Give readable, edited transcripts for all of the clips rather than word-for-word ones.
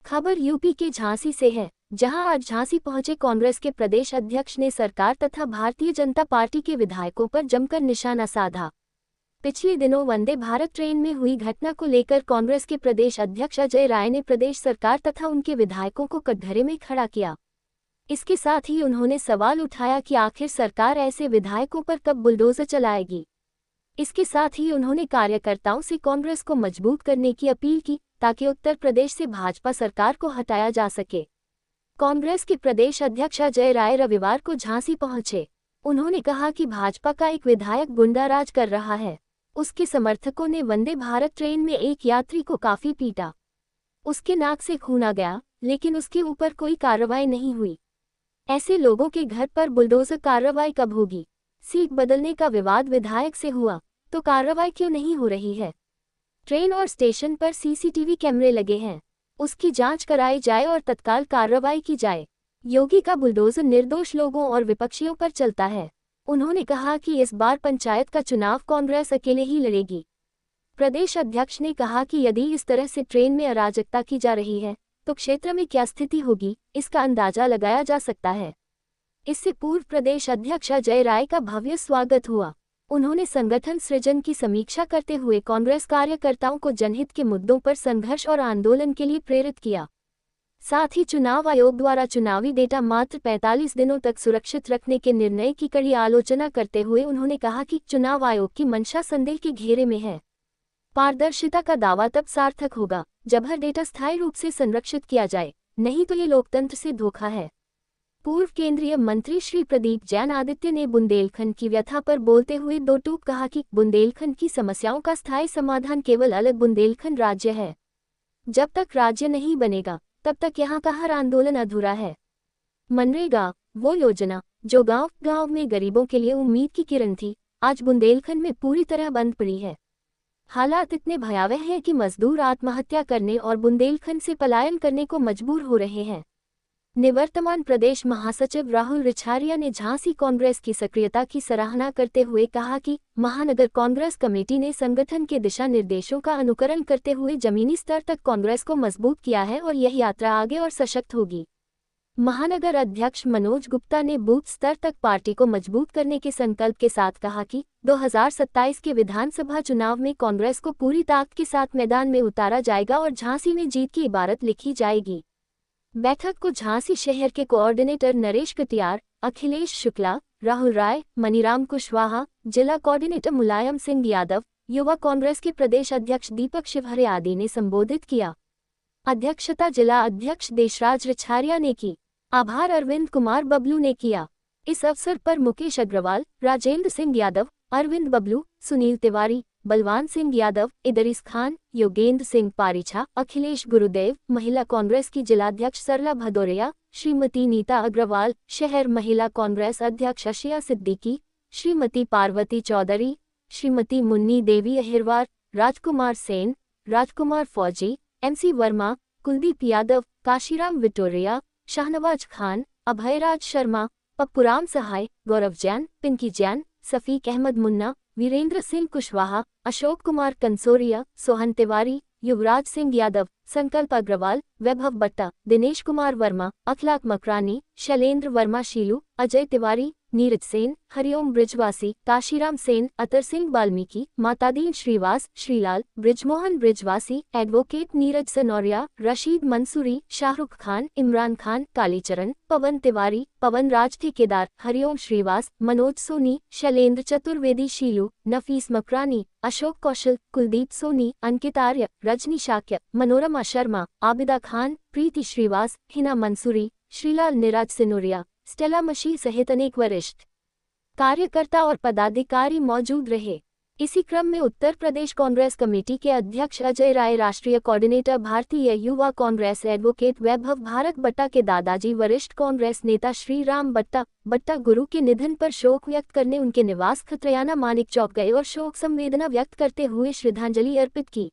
खबर यूपी के झांसी से है, जहां आज झांसी पहुंचे कांग्रेस के प्रदेश अध्यक्ष ने सरकार तथा भारतीय जनता पार्टी के विधायकों पर जमकर निशाना साधा। पिछले दिनों वंदे भारत ट्रेन में हुई घटना को लेकर कांग्रेस के प्रदेश अध्यक्ष अजय राय ने प्रदेश सरकार तथा उनके विधायकों को कटघरे में खड़ा किया। इसके साथ ही उन्होंने सवाल उठाया कि आखिर सरकार ऐसे विधायकों पर कब बुलडोजर चलाएगी। इसके साथ ही उन्होंने कार्यकर्ताओं से कांग्रेस को मजबूत करने की अपील की, ताकि उत्तर प्रदेश से भाजपा सरकार को हटाया जा सके। कांग्रेस के प्रदेश अध्यक्ष अजय राय रविवार को झांसी पहुंचे। उन्होंने कहा कि भाजपा का एक विधायक गुंडाराज कर रहा है। उसके समर्थकों ने वंदे भारत ट्रेन में एक यात्री को काफी पीटा। उसके नाक से खून आ गया, लेकिन उसके ऊपर कोई कार्रवाई नहीं हुई। ऐसे लोगों के घर पर बुलडोजर कार्रवाई कब होगी? सीट बदलने का विवाद विधायक से हुआ, तो कार्रवाई क्यों नहीं हो रही है? ट्रेन और स्टेशन पर सीसीटीवी कैमरे लगे हैं, उसकी जांच कराई जाए और तत्काल कार्रवाई की जाए। योगी का बुलडोजर निर्दोष लोगों और विपक्षियों पर चलता है। उन्होंने कहा कि इस बार पंचायत का चुनाव कांग्रेस अकेले ही लड़ेगी। प्रदेश अध्यक्ष ने कहा कि यदि इस तरह से ट्रेन में अराजकता की जा रही है, तो क्षेत्र में क्या स्थिति होगी, इसका अंदाजा लगाया जा सकता है। इससे पूर्व प्रदेश अध्यक्ष अजय राय का भव्य स्वागत हुआ। उन्होंने संगठन सृजन की समीक्षा करते हुए कांग्रेस कार्यकर्ताओं को जनहित के मुद्दों पर संघर्ष और आंदोलन के लिए प्रेरित किया। साथ ही चुनाव आयोग द्वारा चुनावी डेटा मात्र 45 दिनों तक सुरक्षित रखने के निर्णय की कड़ी आलोचना करते हुए उन्होंने कहा कि चुनाव आयोग की मंशा संदेह के घेरे में है। पारदर्शिता का दावा तब सार्थक होगा जब हर डेटा स्थायी रूप से संरक्षित किया जाए, नहीं तो ये लोकतंत्र से धोखा है। पूर्व केंद्रीय मंत्री श्री प्रदीप जैन आदित्य ने बुंदेलखंड की व्यथा पर बोलते हुए दो टूक कहा कि बुंदेलखंड की समस्याओं का स्थायी समाधान केवल अलग बुंदेलखंड राज्य है। जब तक राज्य नहीं बनेगा, तब तक यहाँ का हर आंदोलन अधूरा है। मनरेगा, वो योजना जो गांव-गांव में गरीबों के लिए उम्मीद की किरण थी, आज बुंदेलखंड में पूरी तरह बंद पड़ी है। हालात इतने भयावह हैं कि मजदूर आत्महत्या करने और बुंदेलखंड से पलायन करने को मजबूर हो रहे हैं। निवर्तमान प्रदेश महासचिव राहुल रिछारिया ने झांसी कांग्रेस की सक्रियता की सराहना करते हुए कहा कि महानगर कांग्रेस कमेटी ने संगठन के दिशा निर्देशों का अनुकरण करते हुए जमीनी स्तर तक कांग्रेस को मजबूत किया है और यह यात्रा आगे और सशक्त होगी। महानगर अध्यक्ष मनोज गुप्ता ने बूथ स्तर तक पार्टी को मजबूत करने के संकल्प के साथ कहा कि 2027 के विधानसभा चुनाव में कांग्रेस को पूरी ताकत के साथ मैदान में उतारा जाएगा और झांसी में जीत की इबारत लिखी जाएगी। बैठक को झांसी शहर के कोऑर्डिनेटर नरेश कटियार, अखिलेश शुक्ला, राहुल राय, मनीराम कुशवाहा, जिला कोऑर्डिनेटर मुलायम सिंह यादव, युवा कांग्रेस के प्रदेश अध्यक्ष दीपक शिवहरे आदि ने संबोधित किया। अध्यक्षता जिला अध्यक्ष देशराज रिछारिया ने की। आभार अरविंद कुमार बबलू ने किया। इस अवसर पर मुकेश अग्रवाल, राजेंद्र सिंह यादव, अरविंद बबलू, सुनील तिवारी, बलवान सिंह यादव, इदरीस खान, योगेंद्र सिंह पारिछा, अखिलेश गुरुदेव, महिला कांग्रेस की जिलाध्यक्ष सरला भदौरिया, श्रीमती नीता अग्रवाल, शहर महिला कांग्रेस अध्यक्ष अशिया सिद्दीकी, श्रीमती पार्वती चौधरी, श्रीमती मुन्नी देवी अहिरवार, राजकुमार सेन, राजकुमार फौजी, MC वर्मा, कुलदीप यादव, काशीराम विटोरिया, शाहनवाज खान, अभयराज शर्मा, पप्पूराम सहाय, गौरव जैन, पिंकी जैन, सफीक अहमद मुन्ना, वीरेंद्र सिंह कुशवाहा, अशोक कुमार कंसोरिया, सोहन तिवारी, युवराज सिंह यादव, संकल्प अग्रवाल, वैभव बट्टा, दिनेश कुमार वर्मा, अखलाक मकरानी, शैलेंद्र वर्मा शीलू, अजय तिवारी, नीरज सेन, हरिओम ब्रिजवासी, काशीराम सेन, अतर सिंह वाल्मीकि, मातादीन श्रीवास, श्रीलाल, ब्रिजमोहन ब्रिजवासी, एडवोकेट नीरज सनौरिया, रशीद मंसूरी, शाहरुख खान, इमरान खान, कालीचरण, पवन तिवारी, पवन राज ठेकेदार, हरिओम श्रीवास, मनोज सोनी, शैलेंद्र चतुर्वेदी शीलू, नफीस मकरानी, अशोक कौशल, कुलदीप सोनी, अंकित आर्य, रजनी शाक्य, मनोरमा शर्मा, आबिदा खान, प्रीति श्रीवास, हिना मंसूरी, श्रीलाल निराज सिनोरिया, स्टेला मशी सहित अनेक वरिष्ठ कार्यकर्ता और पदाधिकारी मौजूद रहे। इसी क्रम में उत्तर प्रदेश कांग्रेस कमेटी के अध्यक्ष अजय राय, राष्ट्रीय कोऑर्डिनेटर भारतीय युवा कांग्रेस एडवोकेट वैभव भारत बट्टा के दादाजी, वरिष्ठ कांग्रेस नेता श्री राम बट्टा गुरु के निधन पर शोक व्यक्त करने उनके निवास खत्रयाना मानिक चौक गए और शोक संवेदना व्यक्त करते हुए श्रद्धांजलि अर्पित की।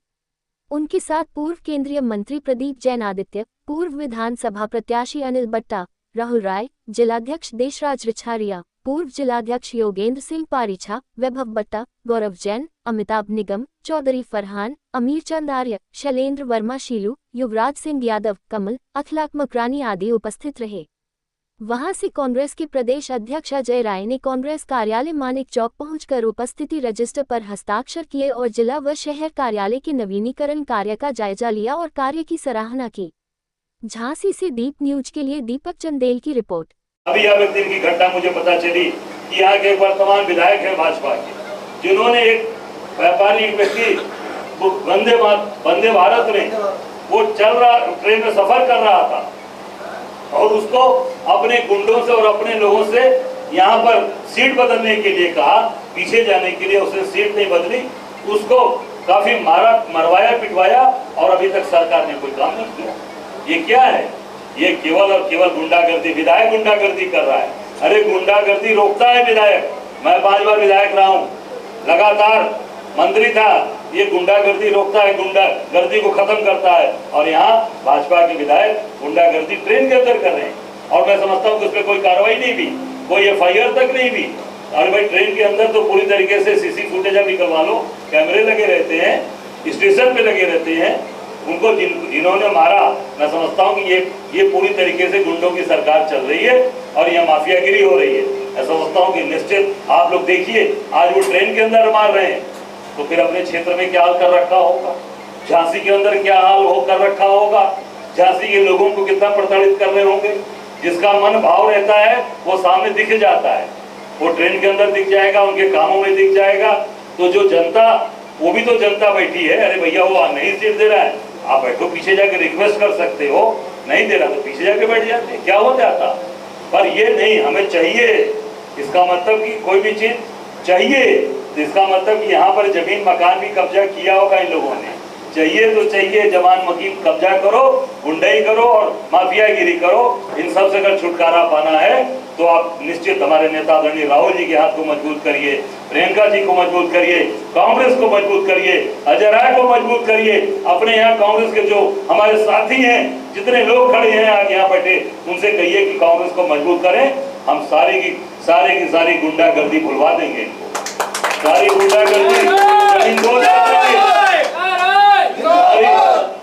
उनके साथ पूर्व केंद्रीय मंत्री प्रदीप जैन आदित्य, पूर्व विधानसभा प्रत्याशी अनिल बट्टा, राहुल राय, जिलाध्यक्ष देशराज रिछारिया, पूर्व जिलाध्यक्ष योगेंद्र सिंह पारीछा, वैभव बट्टा, गौरव जैन, अमिताभ निगम, चौधरी फरहान, अमीर चंद आर्य, शैलेंद्र वर्मा, शीलू, युवराज सिंह यादव, कमल, अखलाक मकरानी आदि उपस्थित रहे। वहां से कांग्रेस के प्रदेश अध्यक्ष अजय राय ने कांग्रेस कार्यालय मानिक चौक पहुंचकर उपस्थिति रजिस्टर पर हस्ताक्षर किए और जिला व शहर कार्यालय के नवीनीकरण कार्य का जायजा लिया और कार्य की सराहना की। झांसी से दीप न्यूज के लिए दीपक चंदेल की रिपोर्ट। अभी अब एक दिन की घटना मुझे पता चली कि यहाँ के वर्तमान विधायक हैं भाजपा के, जिन्होंने एक व्यापारी व्यक्ति वंदे भारत में वो चल रहा ट्रेन में सफर कर रहा था और उसको अपने गुंडों से और अपने लोगों से यहाँ पर सीट बदलने के लिए कहा, पीछे जाने के लिए। उसने सीट नहीं बदली, उसको काफी मरवाया पिटवाया और अभी तक सरकार ने कोई काम नहीं किया। ये क्या है? ये केवल और केवल गुंडागर्दी, विधायक गुंडागर्दी कर रहा है। अरे गुंडागर्दी रोकता है विधायक। मैं 5 बार विधायक रहा हूँ, लगातार मंत्री था। ये गुंडागर्दी रोकता है, गुंडागर्दी को खत्म करता है। और यहाँ भाजपा के विधायक गुंडागर्दी ट्रेन के अंदर कर रहे हैं और मैं समझता हूँ कि उस पर कोई कार्रवाई नहीं भी, कोई FIR तक नहीं भी। अरे भाई, ट्रेन के अंदर तो पूरी तरीके से CC फुटेज निकलवा लो, कैमरे लगे रहते हैं, स्टेशन पे लगे रहते हैं। उनको जिन्होंने मारा, मैं समझता हूँ कि ये पूरी तरीके से गुंडों की सरकार चल रही है और यह माफियागिरी हो रही है। मैं समझता हूँ कि निश्चित आप लोग देखिए, आज वो ट्रेन के अंदर मार रहे हैं तो फिर अपने क्षेत्र में क्या हाल कर रखा होगा, झांसी के अंदर क्या हाल कर रखा होगा, झांसी के लोगों को कितना प्रताड़ित कर रहे होंगे। जिसका मन भाव रहता है वो सामने दिख जाता है, वो ट्रेन के अंदर दिख जाएगा, उनके कामों में दिख जाएगा। तो जो जनता, वो भी तो जनता बैठी है। अरे भैया, वो नहीं सीट दे रहा है, आप बैठो, पीछे जाके रिक्वेस्ट कर सकते हो। नहीं दे रहा तो पीछे जाके बैठ जाते, क्या हो जाता। पर ये नहीं, हमें चाहिए। इसका मतलब कि कोई भी चीज चाहिए, इसका मतलब कि यहाँ पर जमीन मकान भी कब्जा किया होगा इन लोगों ने। चाहिए तो चाहिए, जवान मकीन कब्जा करो, गुंडाई करो और माफियागिरी करो। इन सब से अगर छुटकारा पाना है तो आप निश्चित हमारे नेता आदरणीय राहुल जी के हाथ को मजबूत करिए, प्रियंका जी को मजबूत करिए, कांग्रेस को मजबूत करिए, अजय राय को मजबूत करिए। अपने यहाँ कांग्रेस के जो हमारे साथी हैं, जितने लोग खड़े हैं आज यहाँ बैठे, उनसे कहिए कि कांग्रेस को मजबूत करें। हम सारी की सारी गुंडागर्दी भुलवा देंगे इनको, सारी गुंडागर्दी जमींदोज कर देंगे,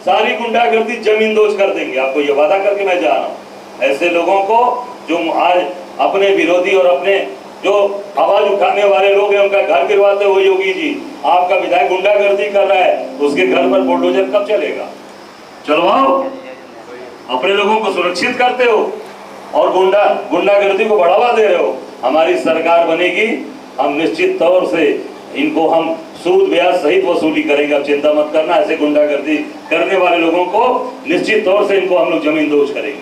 सारी गुंडागर्दी जमींदोज कर देंगे। आपको ये वादा करके मैं जा रहा हूँ। ऐसे लोगों को जो आज अपने विरोधी और अपने जो आवाज उठाने वाले लोग हैं, उनका घर गिरवाते हुए योगी जी, आपका विधायक गुंडागर्दी कर रहा है, उसके घर पर बुलडोजर कब चलेगा? चलवाओ, अपने लोगों को सुरक्षित करते हो और गुंडागर्दी को बढ़ावा दे रहे हो। हमारी सरकार बनेगी, हम निश्चित तौर से इनको हम सूद ब्याज सहित वसूली करेंगे। अब चिंता मत करना, ऐसे गुंडागर्दी करने वाले लोगों को निश्चित तौर से इनको हम लोग जमींदोज करेंगे।